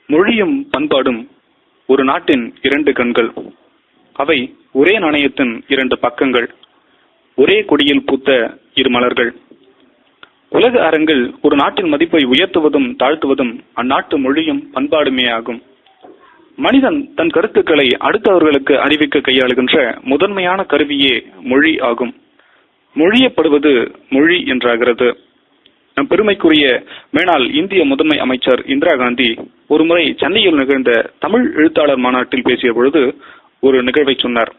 மொழியும் பண்பாடும் ஒரு நாட்டின் இரண்டு கண்கள். அவை ஒரே நாணயத்தின் இரண்டு பக்கங்கள், ஒரே கொடியில் பூத்த இரு மலர்கள். உலக அரங்கில் ஒரு நாட்டின் மதிப்பை உயர்த்துவதும் தாழ்த்துவதும் அந்நாட்டு மொழியும் பண்பாடுமே ஆகும். மனிதன் தன் கருத்துக்களை அடுத்தவர்களுக்கு அறிவிக்க கையாளுகின்ற முதன்மையான கருவியே மொழி ஆகும். மொழியப்படுவது மொழி என்றாகிறது. நம் பெருமைக்குரிய மேலாள் இந்திய முதன்மை அமைச்சர் இந்திரா காந்தி ஒருமுறை சென்னையில் நிகழ்ந்த தமிழ் எழுத்தாளர் மாநாட்டில் பேசிய பொழுது ஒரு நிகழ்வை சொன்னார்.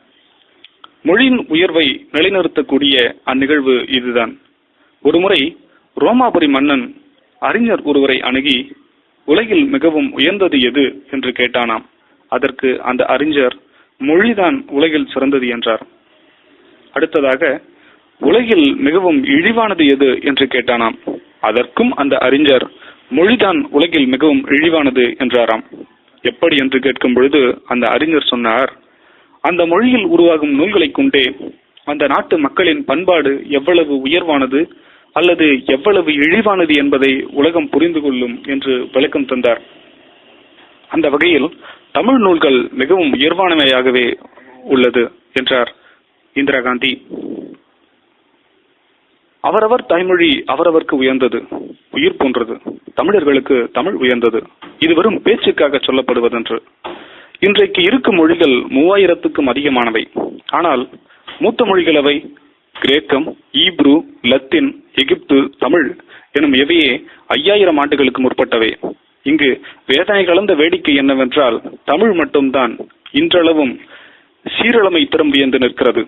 மொழியின் உயர்வை நிலைநிறுத்தக்கூடிய அந்நிகழ்வு இதுதான். ஒருமுறை ரோமாபுரி மன்னன் அறிஞர் ஒருவரை அணுகி உலகில் மிகவும் உயர்ந்தது எது என்று கேட்டானாம். அதற்கு அந்த அறிஞர் மொழிதான் உலகில் சிறந்தது என்றார். அடுத்ததாக உலகில் மிகவும் இழிவானது எது என்று கேட்டானாம். அதற்கும் அந்த அறிஞர் மொழிதான் உலகில் மிகவும் இழிவானது என்றாராம். எப்படி என்று கேட்கும் பொழுது அந்த அறிஞர் சொன்னார், அந்த மொழியில் உருவாகும் நூல்களை கொண்டே அந்த நாட்டு மக்களின் பண்பாடு எவ்வளவு உயர்வானது அல்லது எவ்வளவு இழிவானது என்பதை உலகம் புரிந்து கொள்ளும் என்று விளக்கம் தந்தார். அந்த வகையில் தமிழ் நூல்கள் மிகவும் உயர்வானவையாகவே உள்ளது என்றார் இந்திரா காந்தி. அவரவர் தாய்மொழி அவரவருக்கு உயர்ந்தது, உயிர் போன்றது. தமிழர்களுக்கு தமிழ் உயர்ந்தது. இது வெறும் பேச்சுக்காக சொல்லப்படுவதென்று. இன்றைக்கு இருக்கும் மொழிகள் 3000க்கும் அதிகமானவை. ஆனால் மூத்த மொழிகள் அவை கிரேக்கம், ஈப்ரு, லத்தீன், எகிப்து, தமிழ் எனும் எவையே 5000 ஆண்டுகளுக்கு முற்பட்டவை. இங்கு வேதனை கலந்த வேடிக்கை என்னவென்றால் தமிழ் மட்டும்தான் இன்றளவும் சீரழமை திறம் வியந்து நிற்கிறது.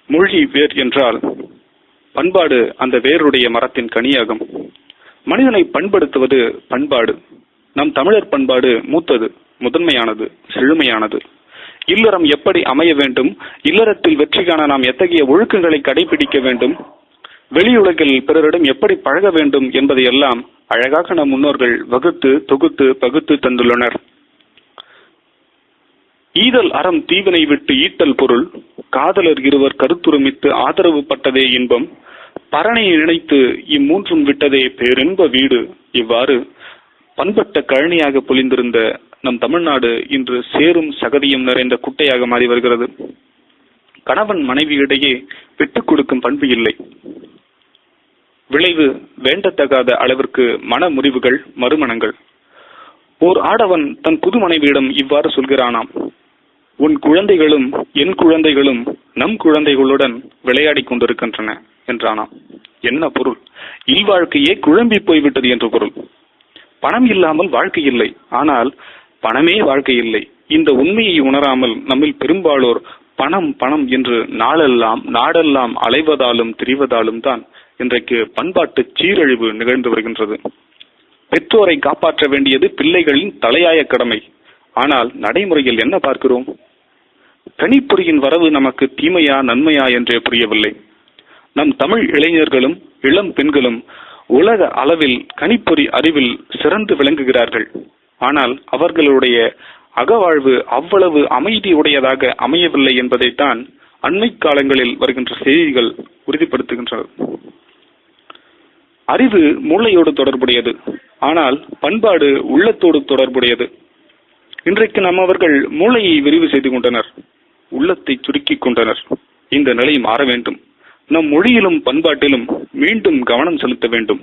மொழி வேர் என்றால் பண்பாடு அந்த வேருடைய மரத்தின் கனியாகும். மனிதனை பண்படுத்துவது பண்பாடு. நம் தமிழர் பண்பாடு மூத்தது, முதன்மையானது, செழுமையானது. இல்லறம் எப்படி அமைய வேண்டும், இல்லறத்தில் வெற்றி காண நாம் எத்தகைய ஒழுக்கங்களை கடைபிடிக்க வேண்டும், வெளியுலகில் பிறரிடம் எப்படி பழக வேண்டும் என்பதையெல்லாம் அழகாக நம் முன்னோர்கள் வகுத்து தொகுத்து பகுத்து தந்துள்ளனர். ஈதல் அறம் தீவினை விட்டு ஈட்டல் பொருள், காதலர் இருவர் கருத்துருமித்து ஆதரவு பட்டதே இன்பம், பரனை நினைத்து இம்மூன்றும் விட்டதே பேரின்ப வீடு. இவ்வாறு பண்பட்ட கழனியாக பொழிந்திருந்த நம் தமிழ்நாடு இன்று சேரும் சகதியும் நிறைந்த குட்டையாக மாறி வருகிறது. கணவன் மனைவியிடையே விட்டுக் கொடுக்கும் பண்பு இல்லை. விளைவு வேண்டத்தகாத அளவிற்கு மன முறிவுகள், மறுமணங்கள். ஓர் ஆடவன் தன் புது மனைவியிடம் இவ்வாறு சொல்கிறானாம், உன் குழந்தைகளும் என் குழந்தைகளும் நம் குழந்தைகளுடன் விளையாடி கொண்டிருக்கின்றன என்றானாம். என்ன பொருள்? இல்வாழ்க்கையே குழம்பி போய்விட்டது என்று பொருள். பணம் இல்லாமல் வாழ்க்கை இல்லை, ஆனால் பணமே வாழ்க்கை இல்லை. இந்த உண்மையை உணராமல் நம்மில் பெரும்பாலோர் பணம் பணம் என்று நாடெல்லாம் அலைவதாலும் திரிவதாலும் தான் இன்றைக்கு பண்பாட்டு சீரழிவு நிகழ்ந்து வருகின்றது. பெற்றோரை காப்பாற்ற வேண்டியது பிள்ளைகளின் தலையாய கடமை. ஆனால் நடைமுறையில் என்ன பார்க்கிறோம்? கணிப்பொறியின் வரவு நமக்கு தீமையா நன்மையா என்றே புரியவில்லை. நம் தமிழ் இளைஞர்களும் இளம் பெண்களும் உலக அளவில் கணிப்பொறி அறிவில் சிறந்து விளங்குகிறார்கள். ஆனால் அவர்களுடைய அகவாழ்வு அவ்வளவு அமைதியுடையதாக அமையவில்லை என்பதைத்தான் அண்மை காலங்களில் வருகின்ற செய்திகள் உறுதிப்படுத்துகின்றன. அறிவு மூளையோடு தொடர்புடையது, ஆனால் பண்பாடு உள்ளத்தோடு தொடர்புடையது. இன்றைக்கு நம்மவர்கள் மூளையை விரிவு செய்து கொண்டனர், உள்ளத்தை சுருக்கிக் கொண்டனர். இந்த நிலை மாற வேண்டும். நம் மொழியிலும் பண்பாட்டிலும் மீண்டும் கவனம் செலுத்த வேண்டும்.